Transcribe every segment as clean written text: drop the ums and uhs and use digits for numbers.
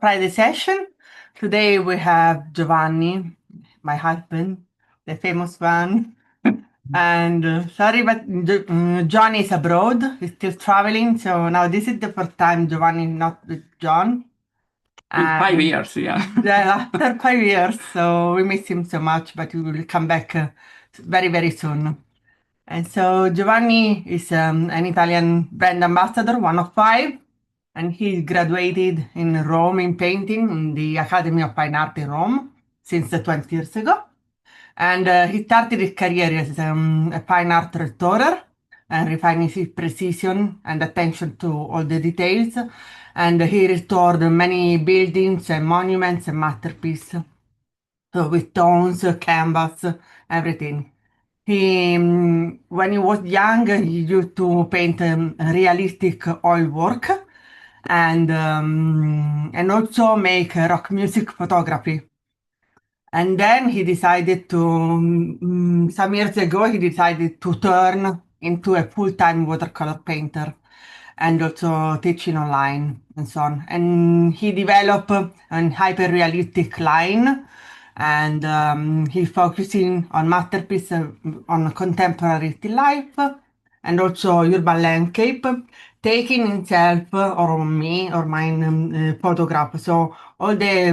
Friday session. Today we have Giovanni, my husband, the famous one. And sorry, but John is abroad. He's still traveling. So now this is the first time Giovanni is not with John. In 5 years, After 5 years. So we miss him so much, but he will come back very, very soon. And so Giovanni is an Italian brand ambassador, one of five, and he graduated in Rome in painting in the Academy of Fine Art in Rome since 20 years ago. And he started his career as a fine art restorer and refining his precision and attention to all the details. And he restored many buildings and monuments and masterpieces. So with tones, canvas, everything. When he was young, he used to paint realistic oil work and also make rock music photography. And then he decided to, some years ago, he decided to turn into a full-time watercolor painter and also teaching online and so on. And he developed an hyper-realistic line and he's focusing on masterpiece on contemporary still life and also urban landscape, taking himself or me or mine photograph. So all the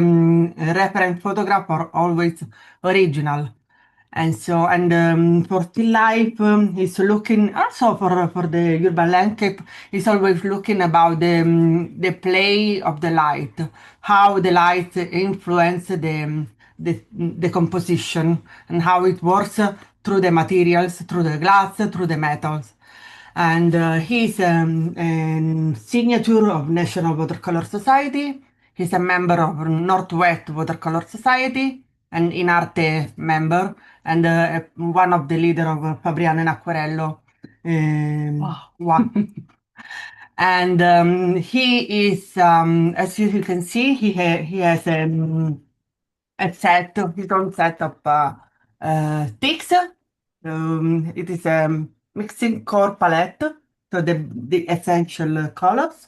reference photograph are always original. And so, and for still life, he's looking also for the urban landscape. He's always looking about the play of the light, how the light influence the composition, and how it works through the materials, through the glass, through the metals. And he's a signature of National Watercolor Society. He's a member of Northwest Watercolor Society, and in arte member, and one of the leader of Fabriano and Acquerello. Wow. And he is, as you can see, he has his own set of sticks. It is a mixing core palette, so the essential colors.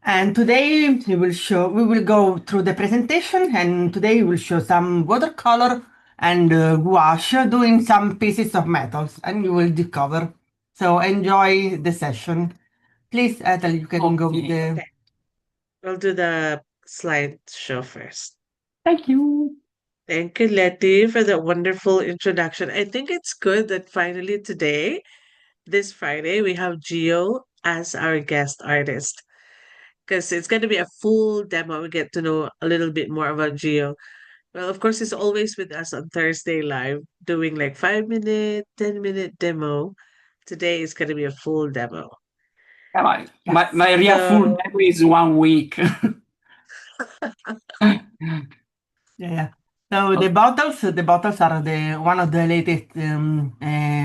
And today we will go through the presentation, and today we will show some watercolor and gouache doing some pieces of metals, and you will discover. So enjoy the session. Please, Ethel, you can go with the. Okay. We'll do the slideshow first. Thank you. Thank you, Letty, for that wonderful introduction. I think it's good that finally today, this Friday, we have Gio as our guest artist because it's going to be a full demo. We get to know a little bit more about Gio. Well, of course, he's always with us on Thursday live, doing like 5 minute, 10 minute demo. Today is going to be a full demo. My real full demo is 1 week. Yeah. So the bottles are one of the latest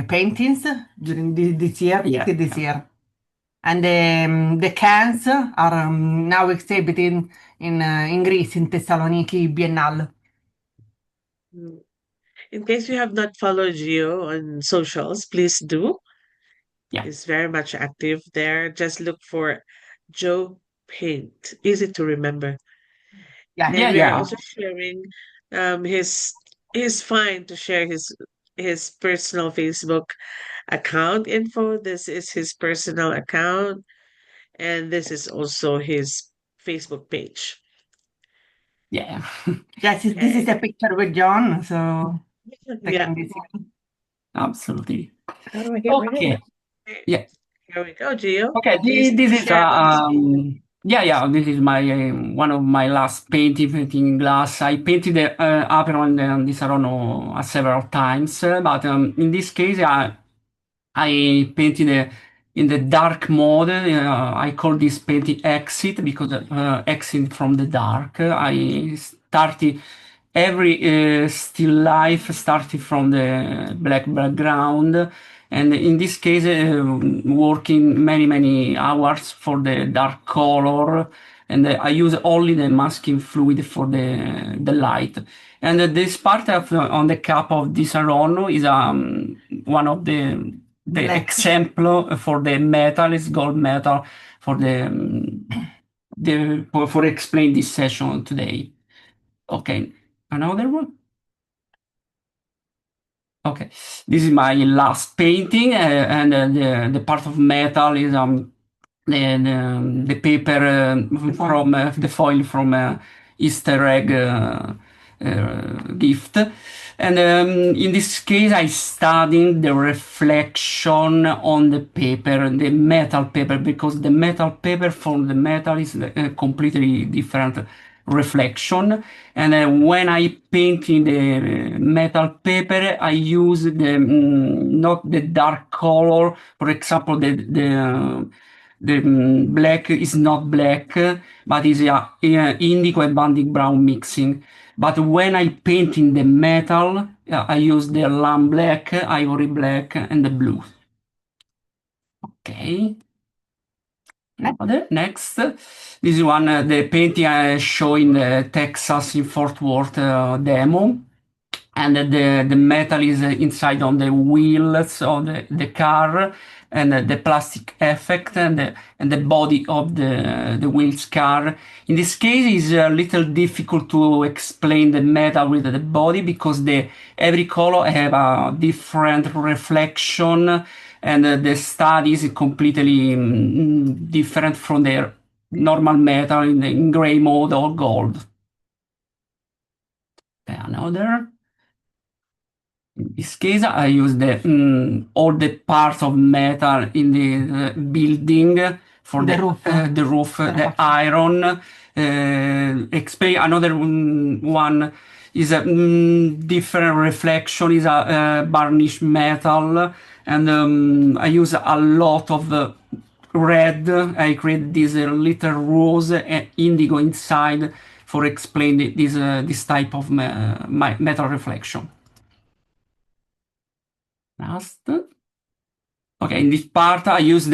paintings during this year, this year. And the cans are now exhibited in Greece, in Thessaloniki Biennale. In case you have not followed Gio on socials, please do. Yeah. He's very much active there. Just look for Joe Paint. Easy to remember. Yeah. And we are also sharing he's fine to share his personal Facebook account info. This is his personal account, and this is also his Facebook page. Yeah. Yes, this is a picture with John, so yeah, absolutely. Okay. Yeah. Here we go, Gio. Okay, this is this is my one of my last painting in glass. I painted the Aperon and the Saronno several times, but in this case I painted in the dark mode. I call this painting exit because exit from the dark. I started every still life started from the black background. And in this case, working many hours for the dark color, and I use only the masking fluid for the light. And this part of on the cap of this Saronno is one of the example for the metal is gold metal for the for explain this session today. Okay, another one. Okay, this is my last painting, and the part of metal is the paper from the foil from Easter egg gift. And in this case, I studied the reflection on the paper, the metal paper, because the metal paper from the metal is a completely different reflection. And when I paint in the metal paper, I use not the dark color. For example, the black is not black, but is indigo and bandic brown mixing. But when I paint in the metal, I use the lamp black, ivory black, and the blue. Okay. Next, this one, the painting I show in the Texas in Fort Worth demo. And the metal is inside on the wheels of the car, and the plastic effect, and the body of the wheels car. In this case, it's a little difficult to explain the metal with the body, because every color have a different reflection, and the study is completely different from their normal metal in gray mode or gold. Okay, another. In this case, I use all the parts of metal in the building for The roof. the roof, the iron. Explain another one is a different reflection, is a varnish metal, and I use a lot of red. I create this little rose and indigo inside for explain this type of metal reflection. Last. Okay, in this part I use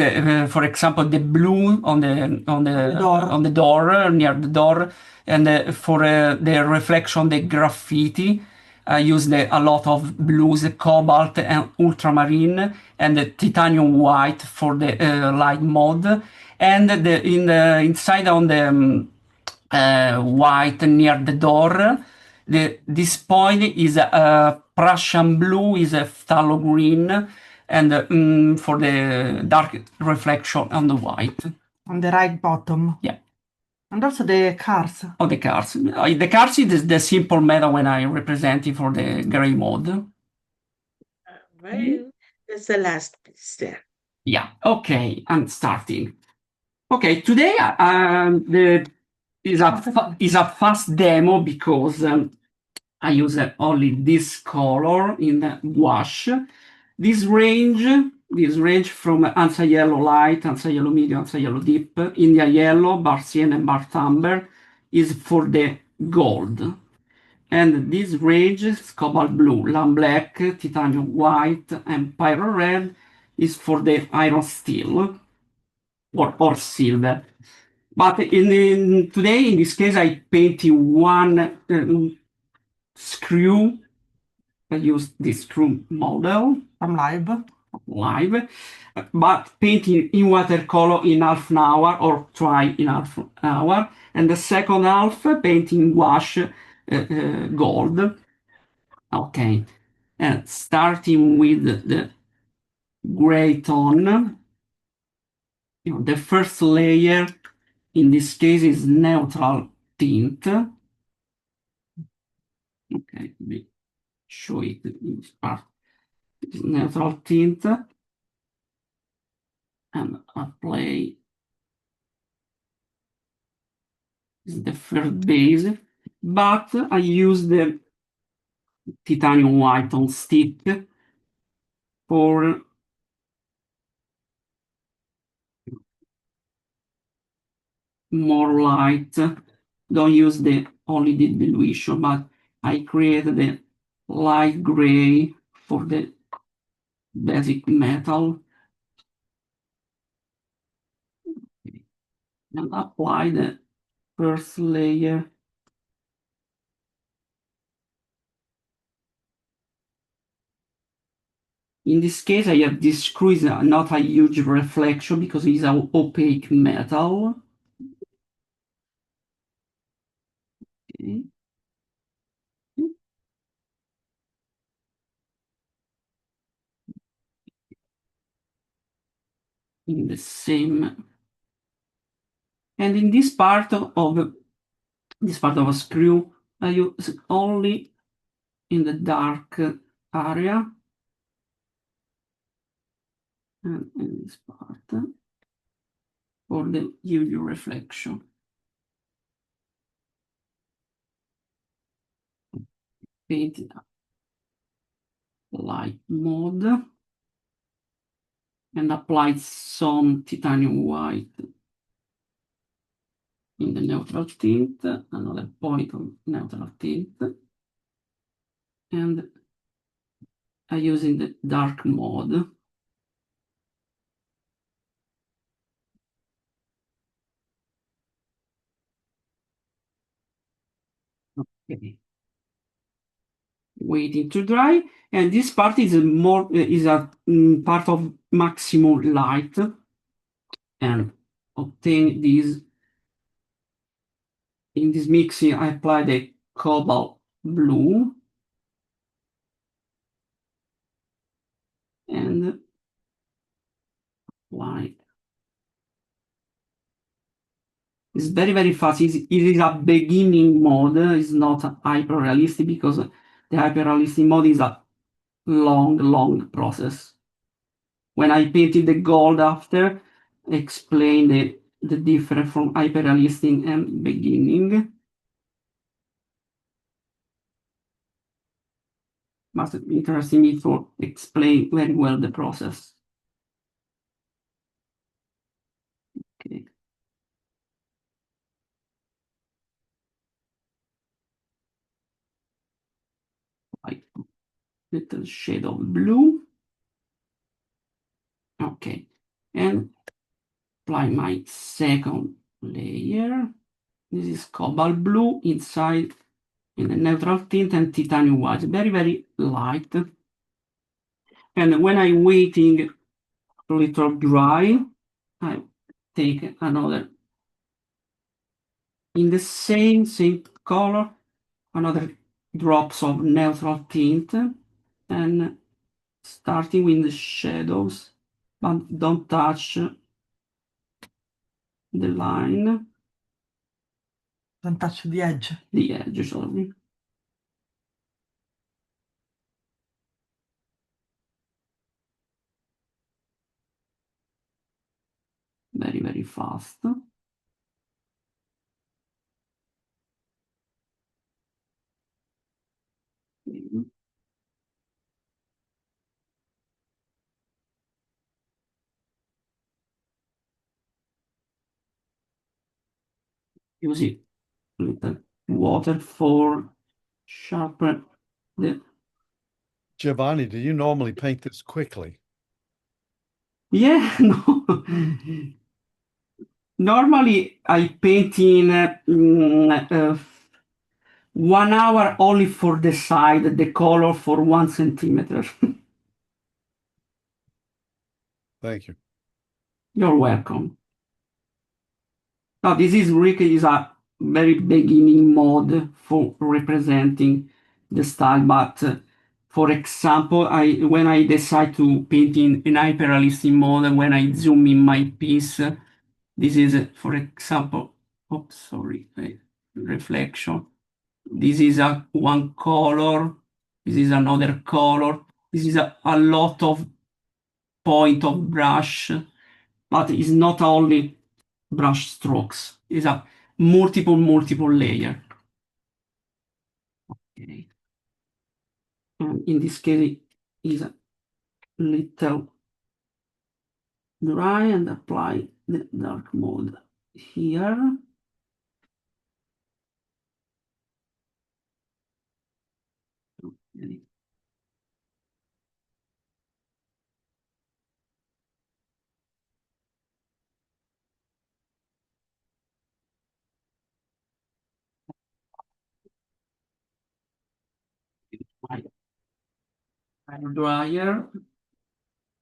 for example, the blue on the door near the door, and for the reflection, the graffiti, I use a lot of blues, cobalt and ultramarine, and the titanium white for the light mode, and inside on the white near the door. This point is a Prussian blue, is a phthalo green, and for the dark reflection on the white. On the right bottom. Yeah. And also the cars. Oh, the cars. The cars is the simple metal when I represent it for the gray mode. Right. That's the last piece there. Yeah. Okay, I'm starting. Okay, today is a fast demo, because I use only this color in gouache. This range from Ansa Yellow Light, Ansa Yellow Medium, Ansa Yellow Deep, India Yellow, Bar Sienna, and Bar Amber is for the gold. And this range is Cobalt Blue, Lamb Black, Titanium White, and Pyro Red is for the iron steel or silver. But today, in this case, I painted one screw. I used this screw model From live, but painting in watercolor in half an hour, or try in half an hour, and the second half painting gouache gold. Okay, and starting with the gray tone, the first layer in this case is neutral tint. Okay, let me show it in this part. It's neutral tint, and apply the first base, but I use the titanium white on stick for more light. Don't use only the dilution, but I create the light gray for the basic metal, and apply the first layer. In this case, I have this screw is not a huge reflection because it's an opaque metal. Okay. In the same, and in this part of a screw, I use only in the dark area, and in this part for the UV reflection. Paint it up. Light mode, and apply some titanium white in the neutral tint, another point of neutral tint, and I use in the dark mode. Okay. Waiting to dry, and this part is a part of maximum light, and obtain this in this mixing. I apply the cobalt blue and white. It's very, very fast. It is a beginning mode. It's not hyper realistic because the hyper realistic mode is a long process. When I painted the gold after, explain the difference from hyper realistic and beginning. Must be interesting me to explain very well the process. Okay. Like little shade of blue. Okay, and apply my second layer. This is cobalt blue inside in the neutral tint and titanium white, very, very light. And when I'm waiting a little dry, I take another in the same color, another drops of neutral tint, and starting with the shadows, but don't touch the line. Don't touch the edge. The edge, sorry. Very, very fast. Use it little water for sharpen the. Giovanni, do you normally paint this quickly? Yeah, no. Normally I paint in 1 hour only for the side, the color for 1 centimeter. Thank you. You're welcome. Now this is really is a very beginning mode for representing the style, but for example, when I decide to paint in an hyperrealistic mode, when I zoom in my piece, this is, for example, oops, sorry, reflection. This is one color. This is another color. This is a lot of point of brush, but it's not only brush strokes. It's a multiple layer. Okay. And in this case, is a little dry and apply the dark mode here. Okay. My hair dryer,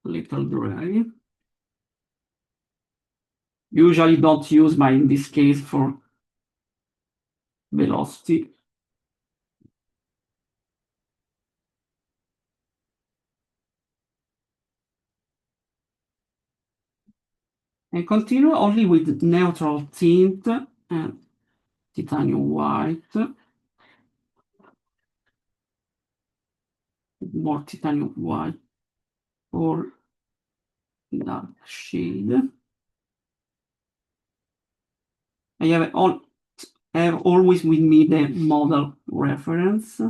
little dry. Usually don't use my, in this case, for velocity. And continue only with neutral tint and titanium white, more titanium white for dark shade. I have always with me the model reference.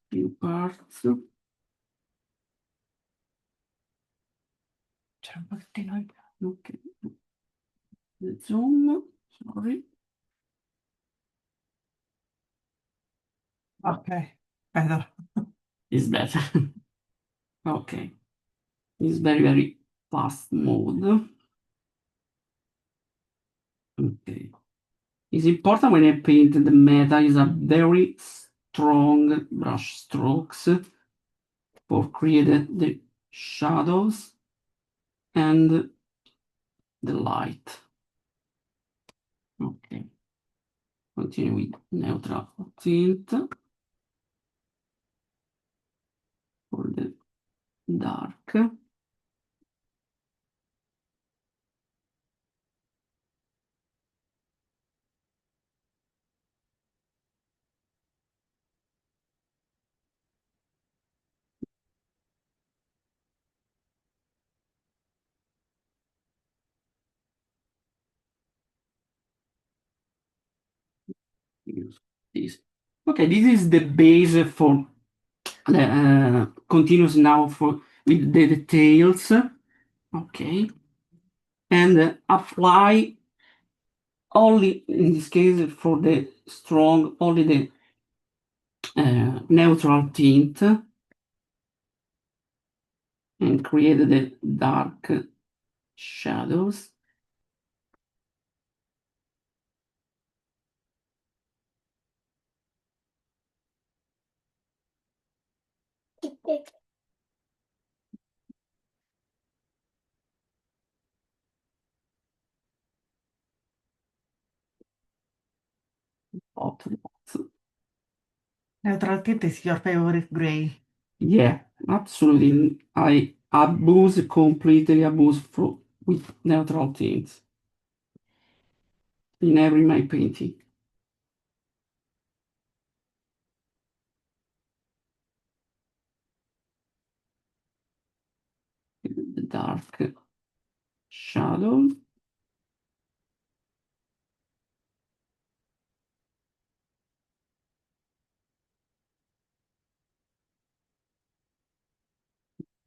Few parts. C'era un pochettino. Ok. The zoom, sorry. Okay, better. Is better. Okay. It's very, very fast mode. Okay. It's important when I paint the meta is a very strong brush strokes for create the shadows and the light. Okay. Continue with neutral tint for the dark. Use this. Okay, this is the base for the continues now for with the details. Okay, and apply only in this case for the strong only the neutral tint and create the dark shadows. Hot dots. Neutral tint is your favorite gray. Yeah, absolutely. I completely abuse with neutral tints in every my painting. The dark shadow.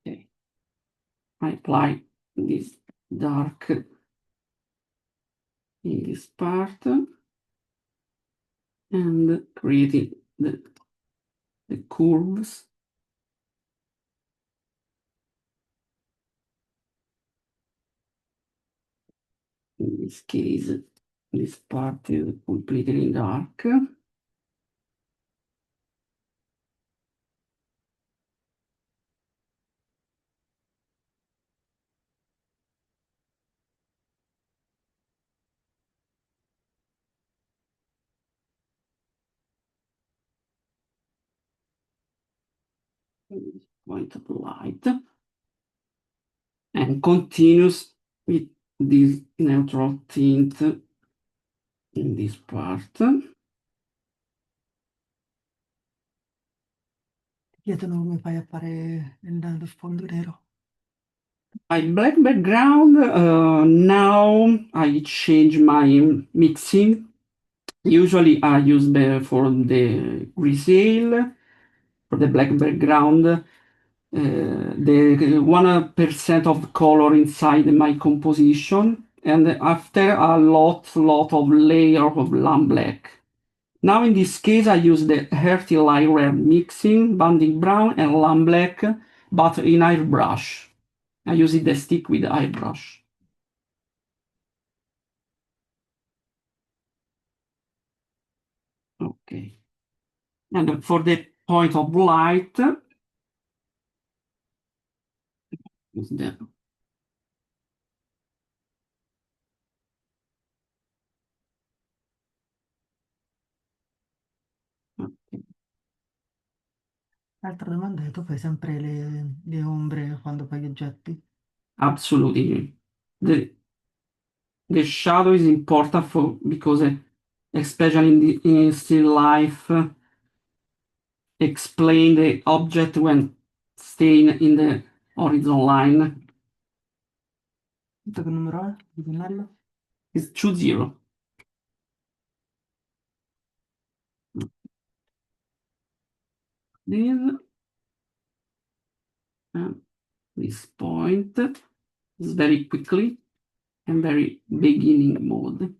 Okay. I apply this dark in this part and creating the curves. In this case, this part is completely dark. Point of light and continues with this neutral tint in this part. Chiedono come fai a fare lo sfondo nero. My black background, now I change my mixing. Usually I use for the grisaille, for the black background, the 1% of color inside my composition, and after a lot of layer of lamp black. Now in this case I use the Earthy Light Red mixing, Banding Brown and Lamb Black, but in airbrush. I use the stick with airbrush. Okay. And for the point of light, use the Altra domanda è, tu fai sempre le ombre quando fai gli oggetti? absolutely. The shadow is important because especially in still life, explain the object when staying in the horizon line. Che numero è di pennello? It's 2-0. This and this point is very quickly and very beginning mode.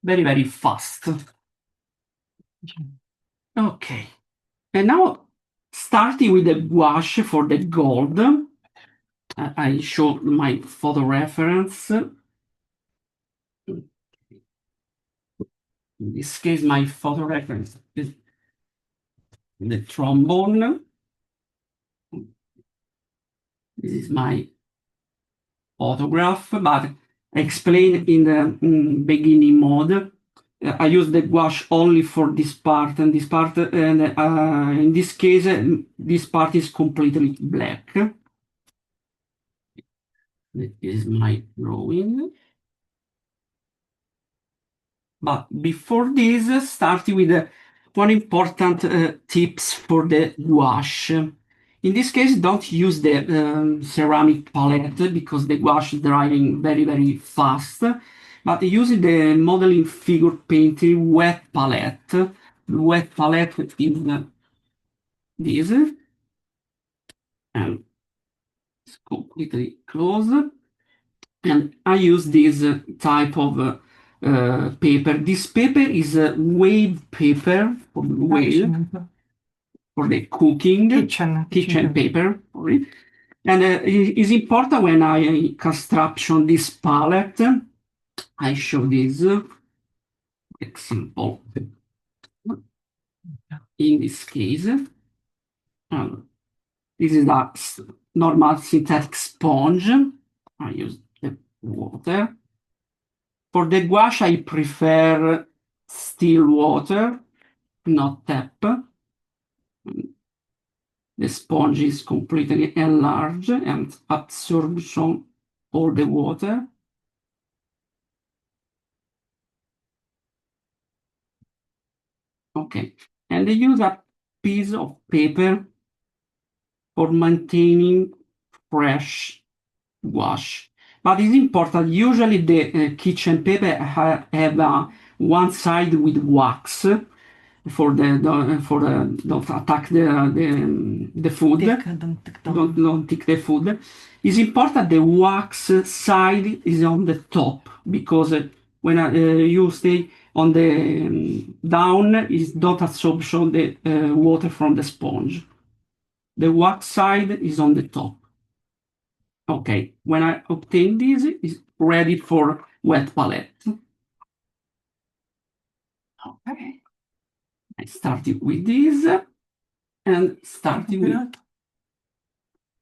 Very, very fast. Okay. And now starting with the gouache for the gold, I show my photo reference. In this case, my photo reference is the trombone. This is my photograph, but explained in the beginning mode. I use the gouache only for this part and this part, and in this case, this part is completely black. This is my drawing. But before this, starting with one important tips for the gouache. In this case, don't use the ceramic palette because the gouache is drying very, very fast. But use the modeling figure painting wet palette. The wet palette is this. And it's completely closed. And I use this type of paper. This paper is a wave paper for the cooking, kitchen paper. Sorry. And it is important when I construction this palette. I show this example. In this case, this is a normal synthetic sponge. I use the water. For the gouache, I prefer still water, not tap. The sponge is completely enlarged and absorbs all the water. Okay, and I use a piece of paper for maintaining fresh gouache. But it's important, usually the kitchen paper have one side with wax for don't attack the food. Don't take the food. It's important the wax side is on the top because when you stay on the down, is not absorption the water from the sponge. The wax side is on the top. Okay, when I obtain this, it's ready for wet palette. Okay, I started with this and starting with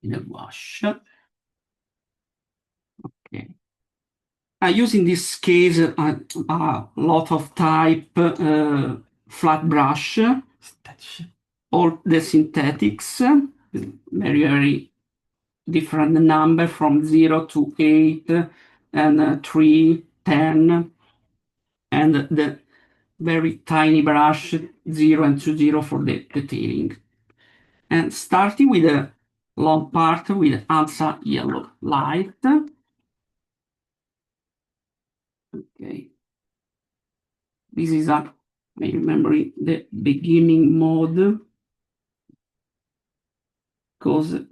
the gouache. Okay. I use in this case a lot of type flat brush, all the synthetics, very, very different number from 0 to 8 and 3, 10, and the very tiny brush 0 and 2 0 for the detailing. And starting with the long part with ANSA yellow light. Okay. This is I remember the beginning mode because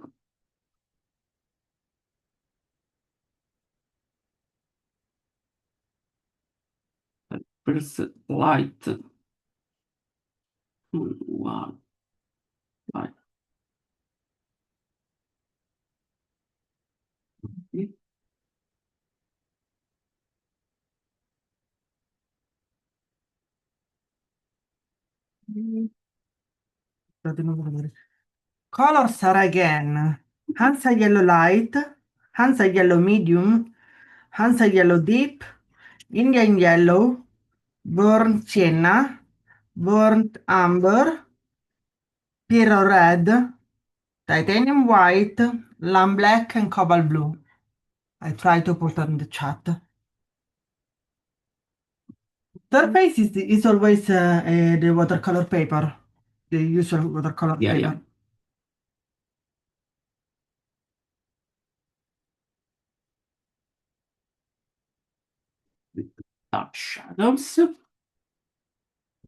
first light. Wow. Light. Okay. Colors are again Hansa yellow light, Hansa yellow medium, Hansa yellow deep, Indian yellow, burnt sienna, burnt amber, Pyrrho red, titanium white, lamb black, and cobalt blue. I try to put on the chat. Surface is always the watercolor paper, the usual watercolor Yeah, paper. Dark shadows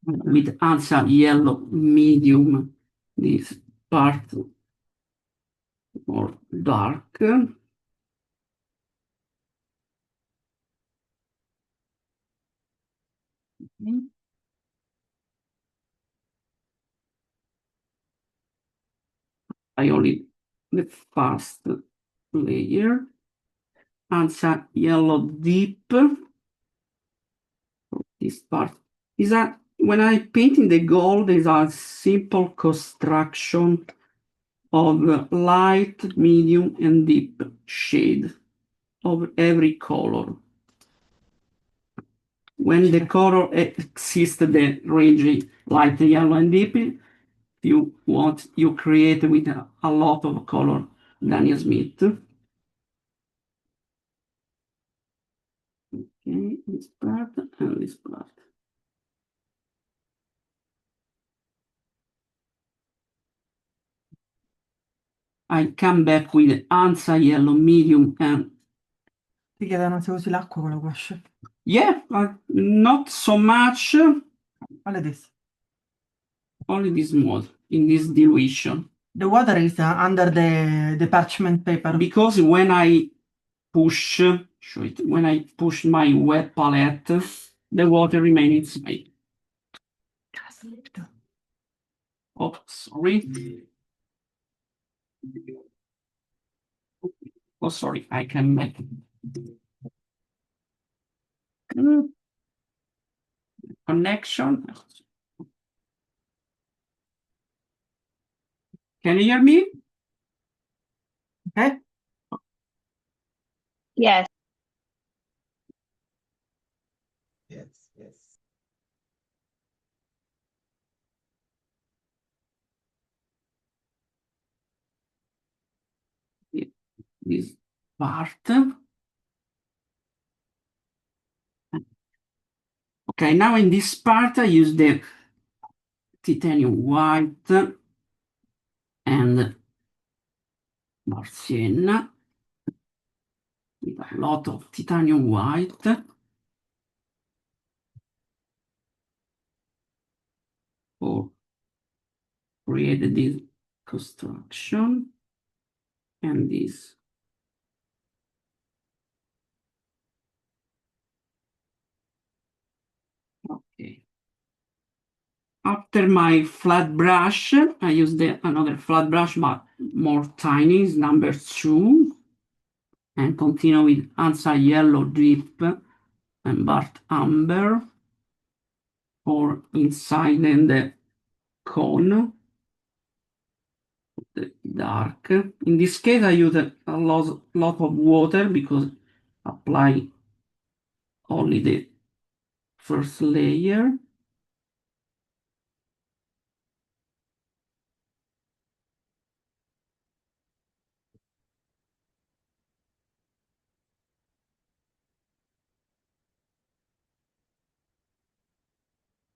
with Hansa yellow medium. This part more dark. I only the first layer. Hansa yellow deep. This part is a when I painting the gold is a simple construction of light, medium, and deep shade of every color. When the color exists, the range light, yellow, and deep, you want you create with a lot of color. Daniel Smith. Okay, this part and this part. I come back with Hansa yellow medium and Ti chiedono se usi l'acqua con la gouache. yeah, not so much. Only this. Only this mode in this dilution. The water is under the parchment paper. Because when I push, when I push my wet palette, the water remains inside. Oh, sorry. Oh, sorry, I can make connection. Can you hear me? Okay. Yes. Yes. This part. Okay, now in this part I use the titanium white and Sienna with a lot of titanium white for create this construction and this. Okay. After my flat brush, I use another flat brush, but more tiny, is number 2, and continue with Hansa yellow deep and burnt amber for inside in the cone, the dark. In this case, I use a lot of water because apply only the first layer.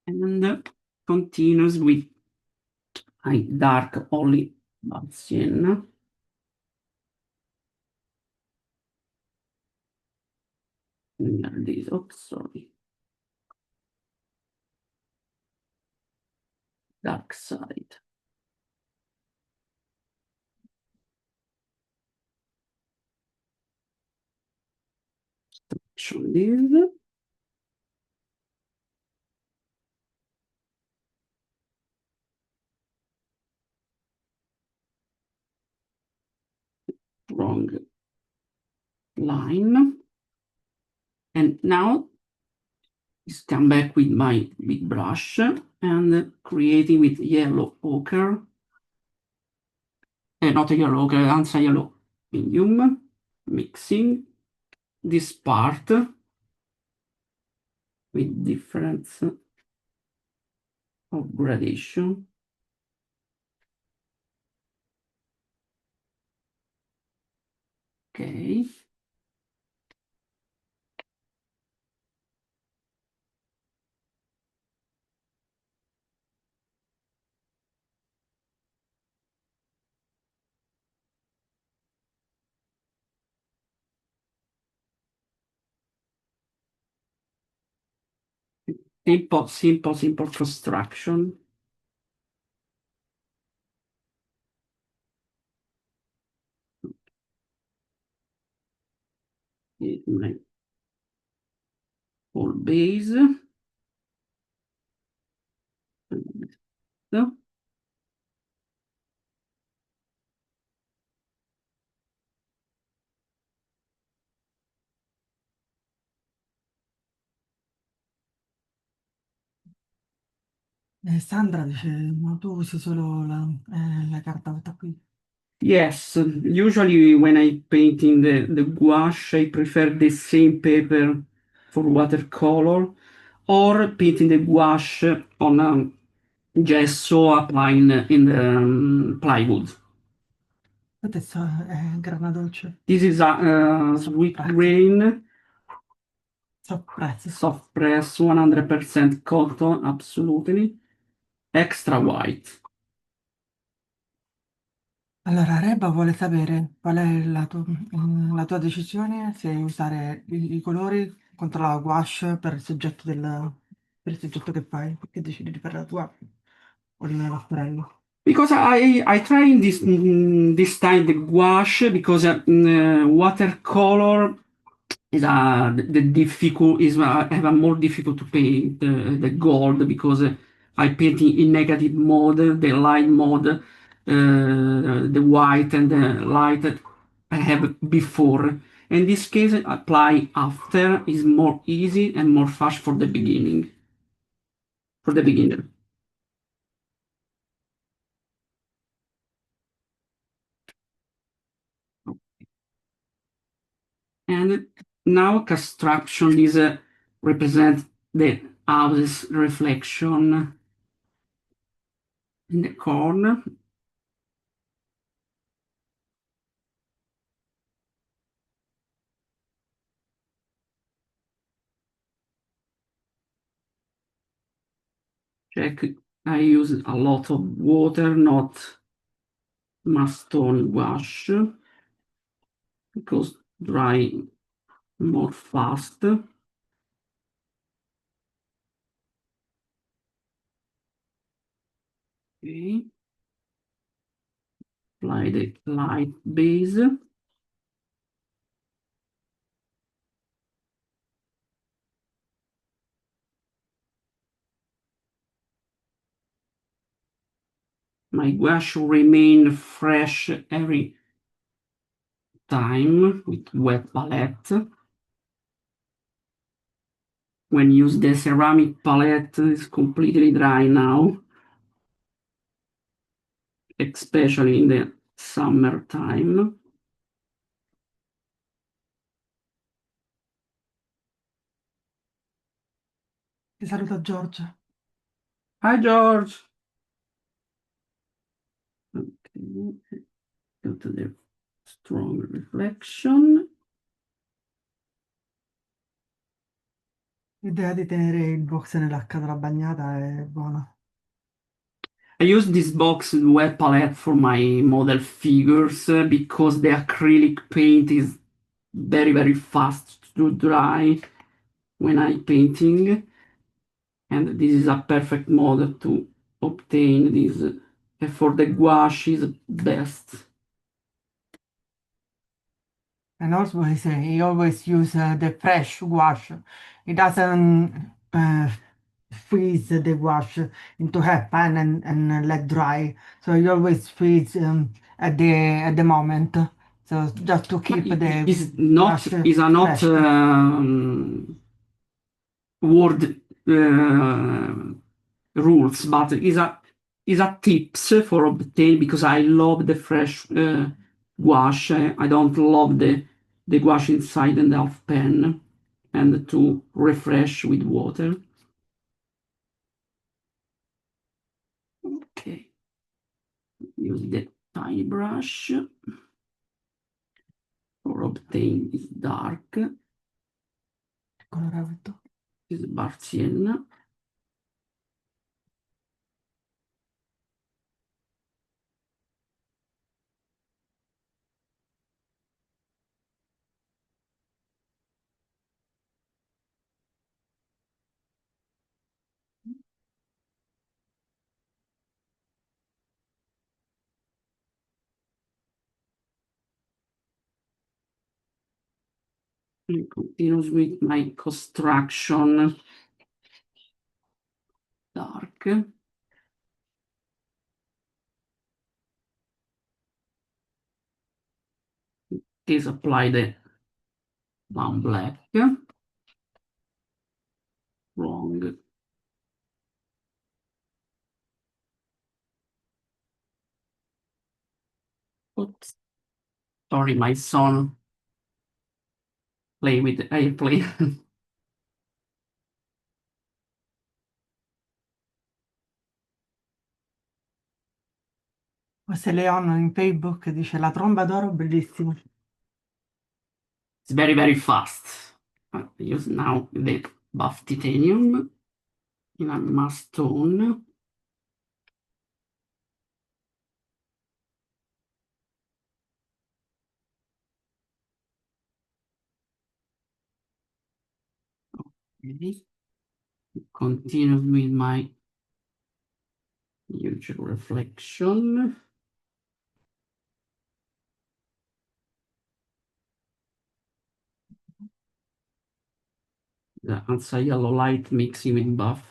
And continues with dark only sienna. This, oops, sorry. Dark side. Show this. line. And now is come back with my big brush and creating with yellow ochre, not a yellow ochre, ansa yellow medium, mixing this part with difference of gradation. Okay. Simple construction. My whole base. So, Sandra dice, ma tu usi solo la carta questa qui. yes, usually when I paint in the gouache, I prefer the same paper for watercolor or painting the gouache on gesso applying in the plywood. Adesso è grana dolce, This is a sweet grain, sopprezzo. soft press, 100% cotton, absolutely, extra white. Allora, Reba vuole sapere qual è la tua decisione, se usare i colori contro la gouache per il soggetto che fai, perché decidi di fare la tua o l'acquarello. Because I try this time the gouache because watercolor is the difficult is have a more difficult to paint the gold because I paint in negative mode, the light mode, the white and the light that I have before. In this case, apply after is more easy and more fast for the beginning, for the beginner. And now construction is represent the house's reflection in the corner. Check, I use a lot of water, not mastone wash, because dry more fast. Okay. Apply the light base. My gouache remain fresh every time with wet palette. When use the ceramic palette, it's completely dry now, especially in the summertime. Ti saluta Giorgio. Hi, George. Okay, go to the strong reflection. L'idea di tenere il box nell'acqua della bagnata è buona. I use this box wet palette for my model figures because the acrylic paint is very fast to dry when I painting, and this is a perfect model to obtain this. For the gouache is best. And also he always use the fresh wash. He doesn't freeze the wash into half pan and let dry. So he always freeze at the moment. So just to keep the Is not brush is a not fresh. word rules, but is a tips for obtain because I love the fresh gouache. I don't love the gouache inside and half pen, and to refresh with water. Okay, use the tiny brush for obtain this dark, Colorato. this Bartien. And continues with my construction dark. Is apply the one black. Wrong. Oops. Sorry, my son play with the airplane. Questo è Leon in Facebook dice la tromba d'oro bellissima. It's very, very fast. I use now the buff titanium in a mass tone. Okay. Continue with my huge reflection. The anti-yellow light mixing with buff.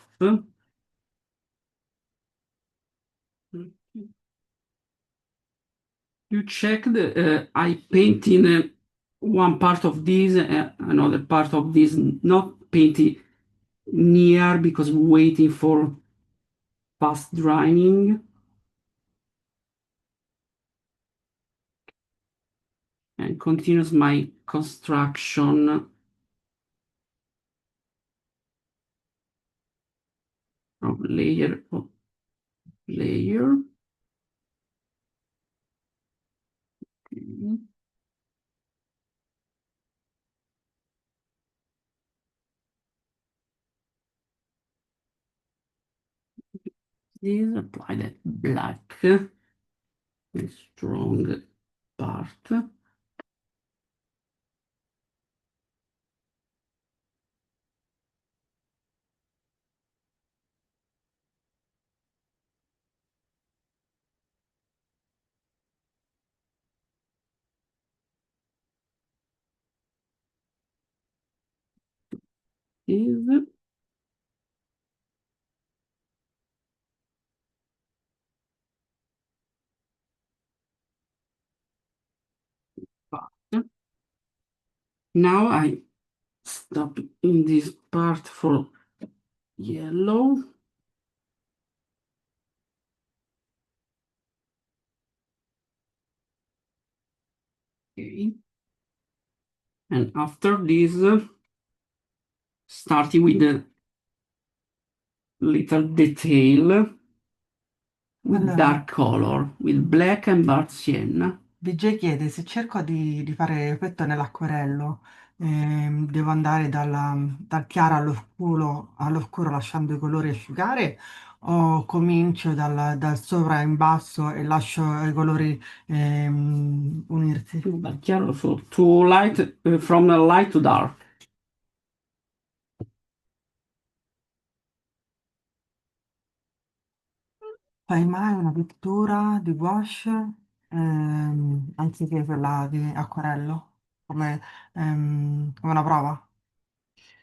You checked, I painted one part of this, another part of this, not painted near because waiting for fast drying. And continues my construction of layer of layer. Okay. This apply that black, the strong part. Is part. Now I stop in this part for yellow. Okay. And after this, starting with the little detail with Allora, dark color, with black and burnt sienna. VJ chiede se cerco di fare effetto nell'acquerello, devo andare dal chiaro all'oscuro lasciando i colori asciugare o comincio dal sopra in basso e lascio i colori unirsi? Dal chiaro, so to light, from light to dark. Fai mai una pittura di gouache anziché quella di acquerello come una prova?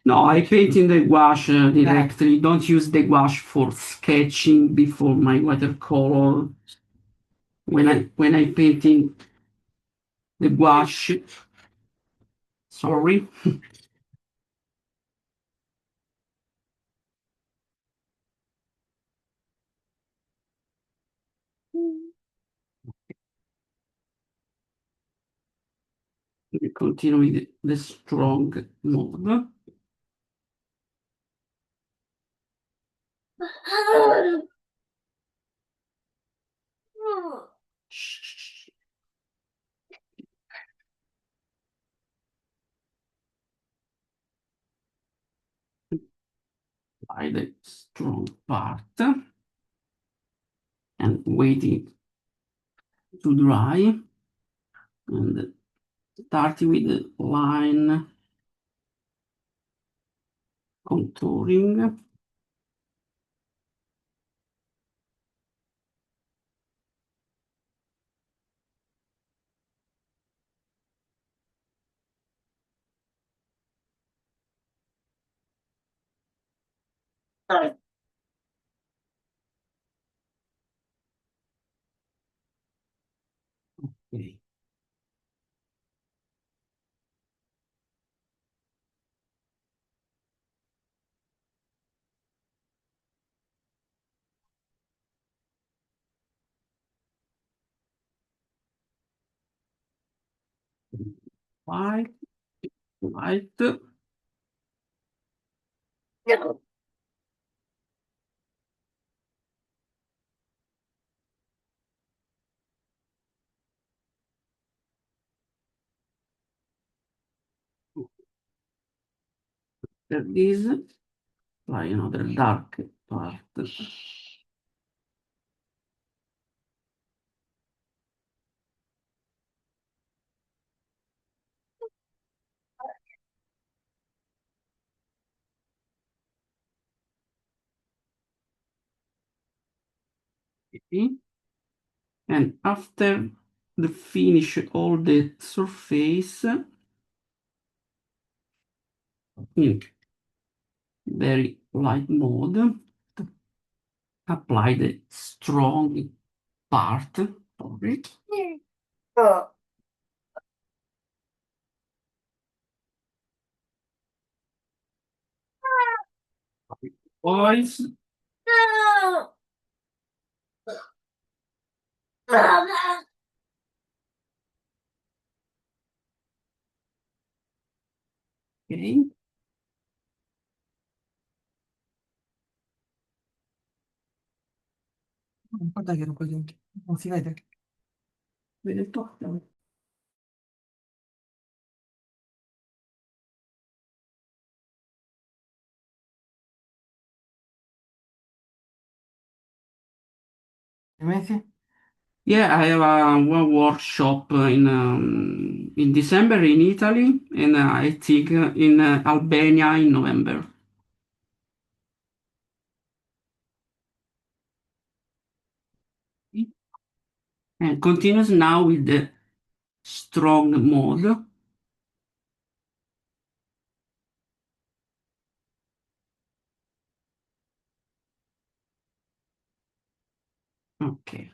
No, I paint in the gouache Direct. directly. Don't use the gouache for sketching before my watercolor. When I painting the gouache. Sorry. We continue with the strong mode. By the strong part and waiting to dry, and starting with the line contouring. Okay. White, white. There is apply another dark part. Okay. And after the finish all the surface in very light mode, apply the strong part of it. Boys. Okay. Guarda che non si vede. Vede tutto. Mesi? Yeah, I have one workshop in December in Italy, and I think in Albania in November. And continues now with the strong mode. Okay.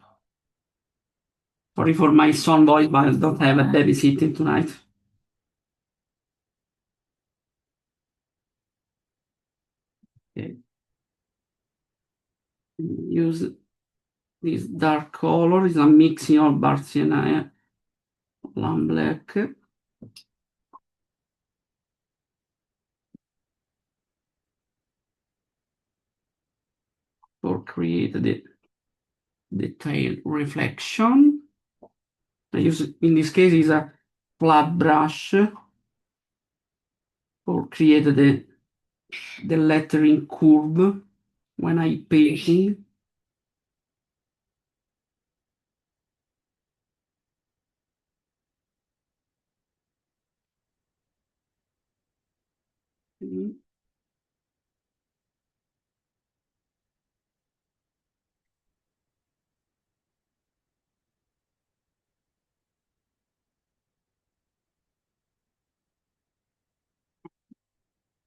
Sorry for my son voice, but I don't have a babysitting tonight. Okay. Use this dark color, is a mixing of Balzarani lamp black. For create the detailed reflection. I use, in this case, is a flat brush for create the lettering curve when I painting.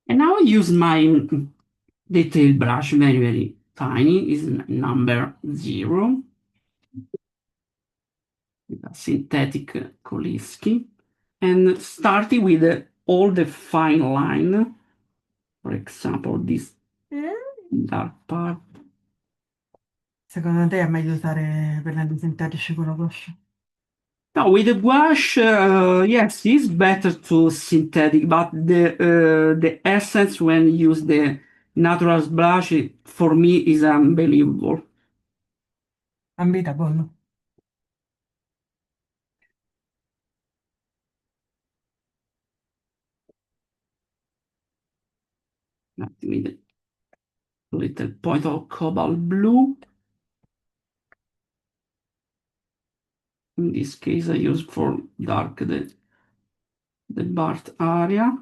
And now I use my detail brush, very, very tiny, is number 0. with a synthetic Colisky, and starting with all the fine line, for example, this dark part. Secondo te è meglio usare pennelli sintetici con la gouache? Now, with the gouache, yes, it's better to synthetic, but the essence when you use the natural blush, for me, is unbelievable. Unbeatable. With a little point of cobalt blue. In this case, I use for dark the Bart area,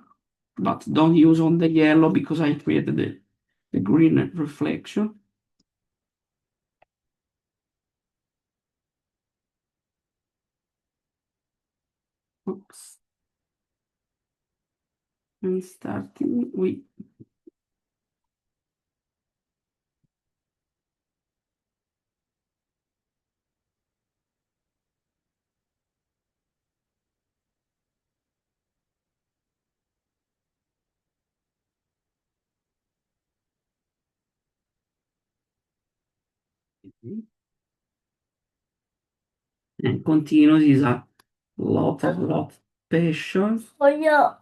but don't use on the yellow because I created the green reflection. Oops. And starting with and continuous is a lot of patience. Voglio.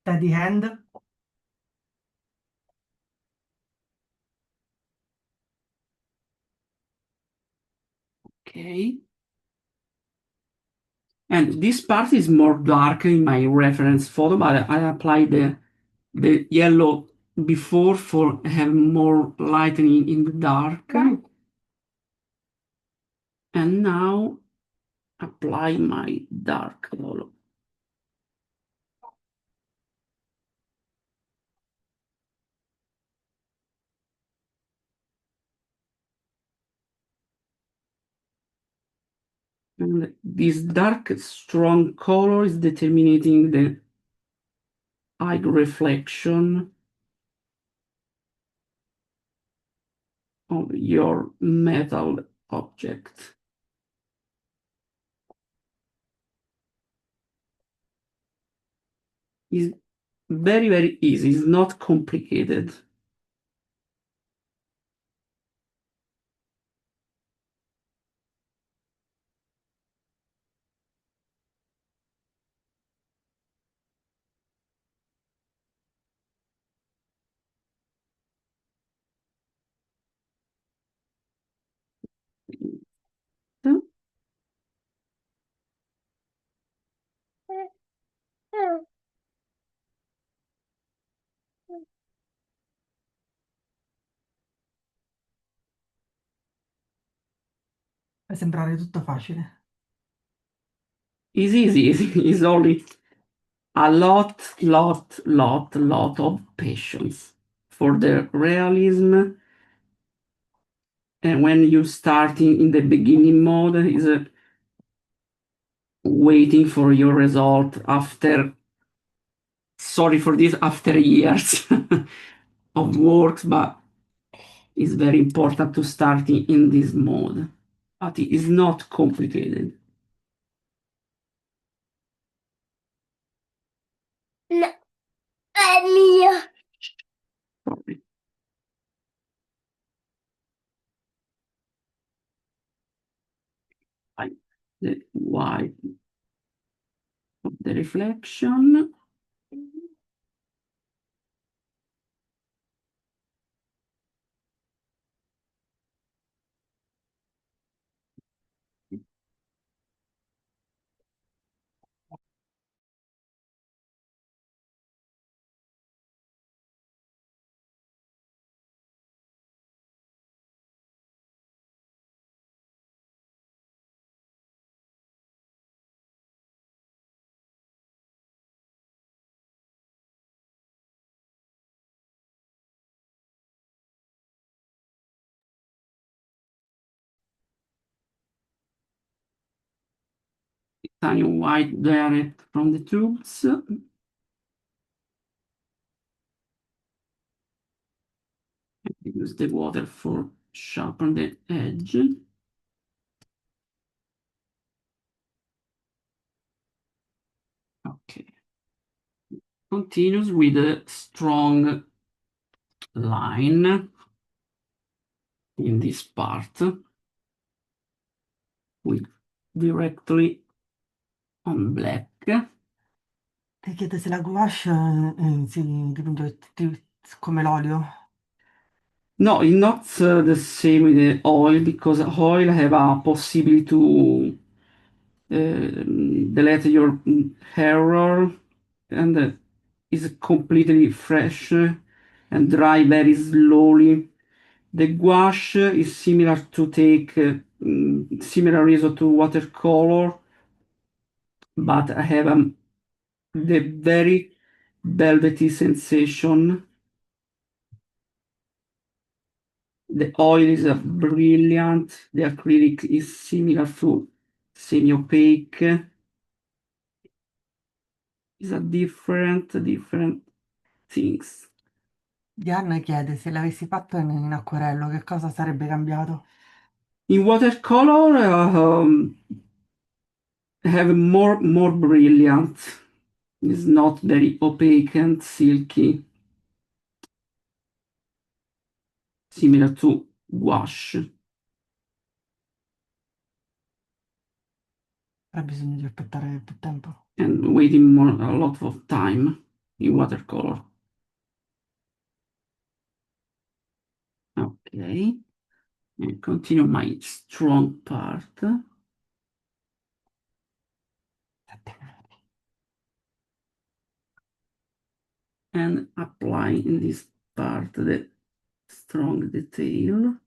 Steady hand. Okay. And this part is more dark in my reference photo, but I applied the yellow before for have more lightening in the dark. And now apply my dark color. And this dark, strong color is determining the eye reflection of your metal object. It's very, very easy. It's not complicated. Fa sembrare tutto facile. It's easy. It's only a lot of patience for the realism. And when you starting in the beginning mode, is waiting for your result after, sorry for this, after years of works, but it's very important to start in this mode. But it is not complicated. No, è mio. Sorry. The white of the reflection. tiny white direct from the tubes. Use the water for sharpen the edge. Okay. Continues with a strong line in this part with directly on black. Ti chiede se la gouache si dipinge come l'olio. No, it's not the same with the oil because oil have a possibility to delete your error and is completely fresh and dry very slowly. The gouache is similar to take similar result to watercolor, but I have the very velvety sensation. The oil is brilliant. The acrylic is similar to semi-opaque. It's a different things. Diana chiede se l'avessi fatto in acquerello, che cosa sarebbe cambiato? In watercolor, have more brilliant. It's not very opaque and silky, similar to gouache. Avrà bisogno di aspettare più tempo. And waiting a lot of time in watercolor. Okay, and continue my strong part. 7 minuti. And apply in this part the strong detail.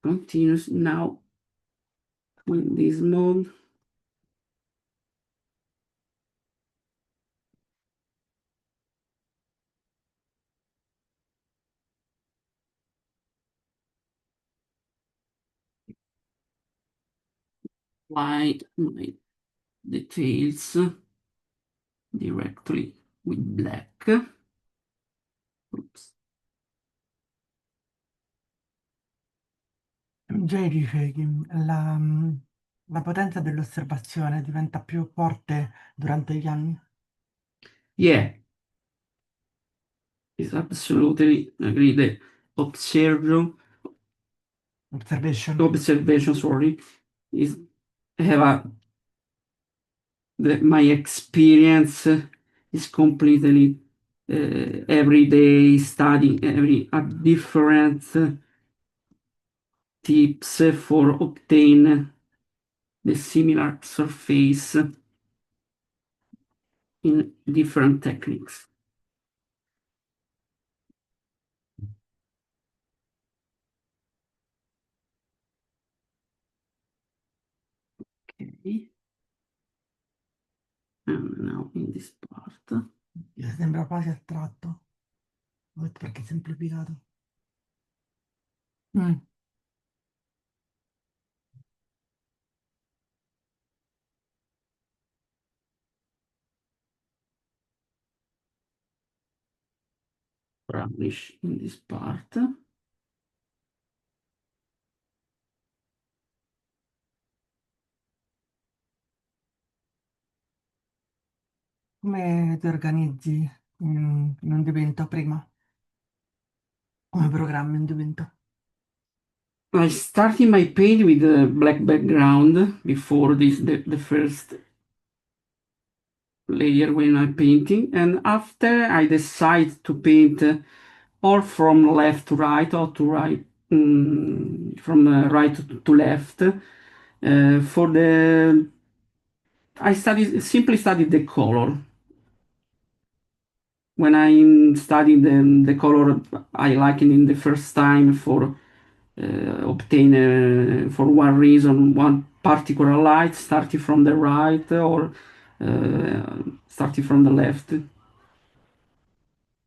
Continues now in this mode. Apply my details directly with black. Oops. Jay dice che la potenza dell'osservazione diventa più forte durante gli anni. Yeah, it's absolutely agree. The observation, sorry, is have my experience is completely every day studying every different tips for obtain the similar surface in different techniques. Okay. And now in this part. Sembra quasi astratto, perché è semplificato. Brownish in this part. Come ti organizzi in un dipinto prima? Come programmi un dipinto? I started my paint with a black background before this the first layer when I'm painting, and after I decide to paint or from left to right or to right from right to left. For the I simply studied the color. When I studied the color I like it in the first time for obtain for one reason one particular light starting from the right or starting from the left.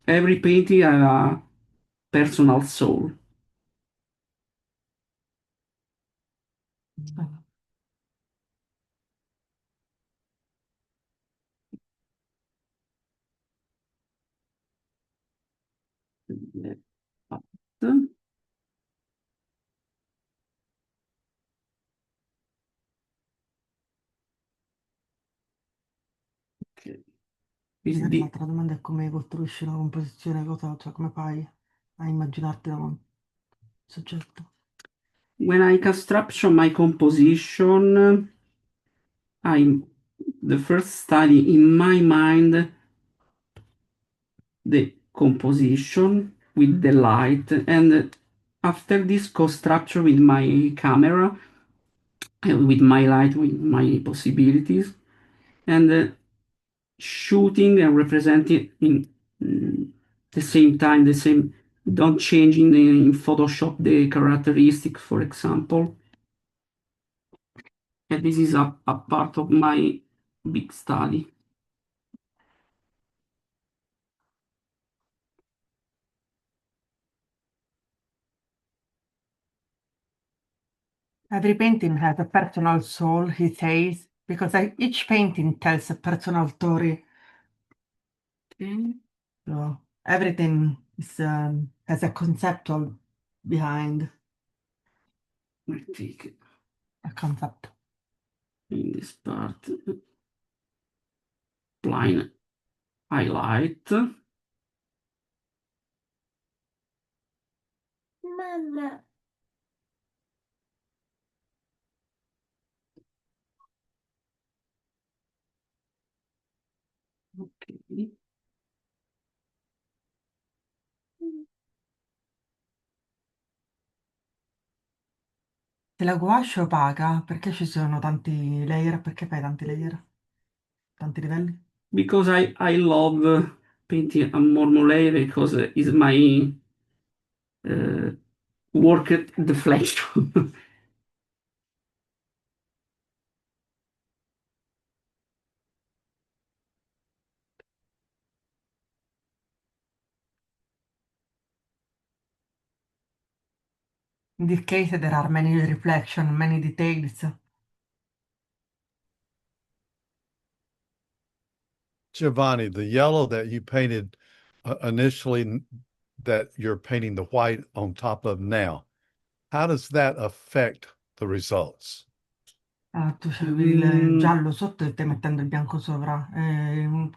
Every painting has a personal soul. Left part. Okay. Magari l'altra domanda è come costruisci una composizione, cosa, cioè come fai a immaginarti un soggetto. When I construction my composition, I the first study in my mind the composition with the light, and after this construction with my camera, with my light, with my possibilities, and shooting and representing in the same time, the same, don't change in Photoshop the characteristic, for example. And this is a part of my big study. Every painting has a personal soul, he says, because each painting tells a personal story. Okay. So everything is, has a conceptual behind I take a concept. in this part blind highlight. Mama. Okay. Se la gouache è opaca, perché ci sono tanti layer? Perché fai tanti layer? Tanti livelli? Because I love painting a more because it's my uh, work deflection. In this case, there are many reflections, many details. Giovanni, the yellow that you painted initially, that you're painting the white on top of now, how does that affect the results? Ah, tu c'avevi il giallo sotto e stai mettendo il bianco sopra.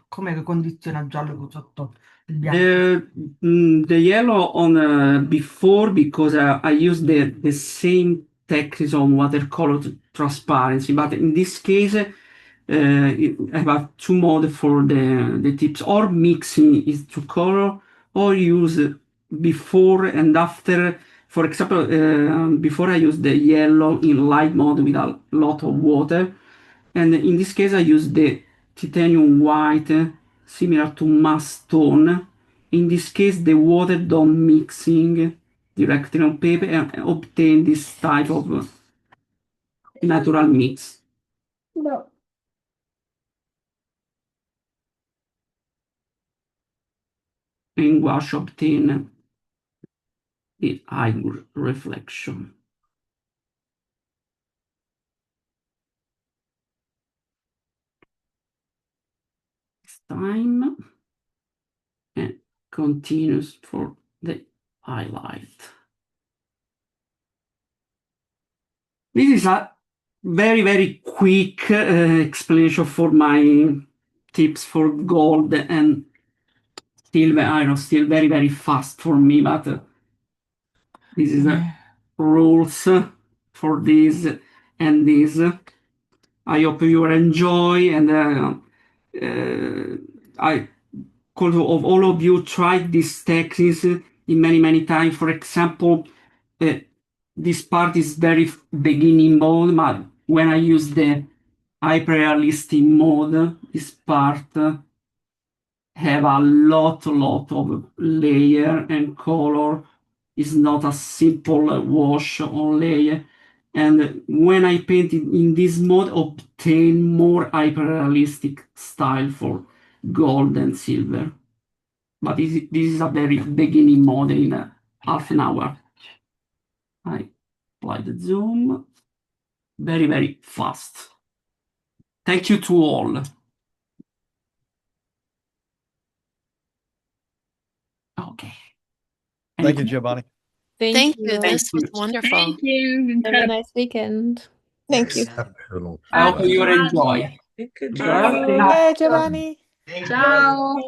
Come che condiziona il giallo sotto il bianco? The yellow on before, because I use the same techniques on watercolor transparency, but in this case I have two modes for the tips, or mixing is two color, or use before and after. For example, before I use the yellow in light mode with a lot of water, and in this case I use the titanium white, similar to mass tone. In this case, the water don't mixing directly on paper and obtain this type of natural mix. No. And gouache obtain the high reflection. This time and continues for the highlight. This is a very quick explanation for my tips for gold and silver iron. Still very fast for me, but this is the rules for this and this. I hope you enjoy, and I call of all of you try these techniques in many times. For example, this part is very beginning mode, but when I use the hyper-realistic mode, this part have a lot of layer and color. It's not a simple wash or layer. And when I painted in this mode, obtain more hyper-realistic style for gold and silver. But this is a very beginning mode in half an hour. I apply the zoom. Very, very fast. Thank you to all. Okay. Thank you, Giovanni. Thank you. Thank This was you. wonderful. Thank you. Have a Incredible. nice weekend. Thank you. I hope you will enjoy. Thank you, Grazie. Joe. Bye, Giovanni. Ciao.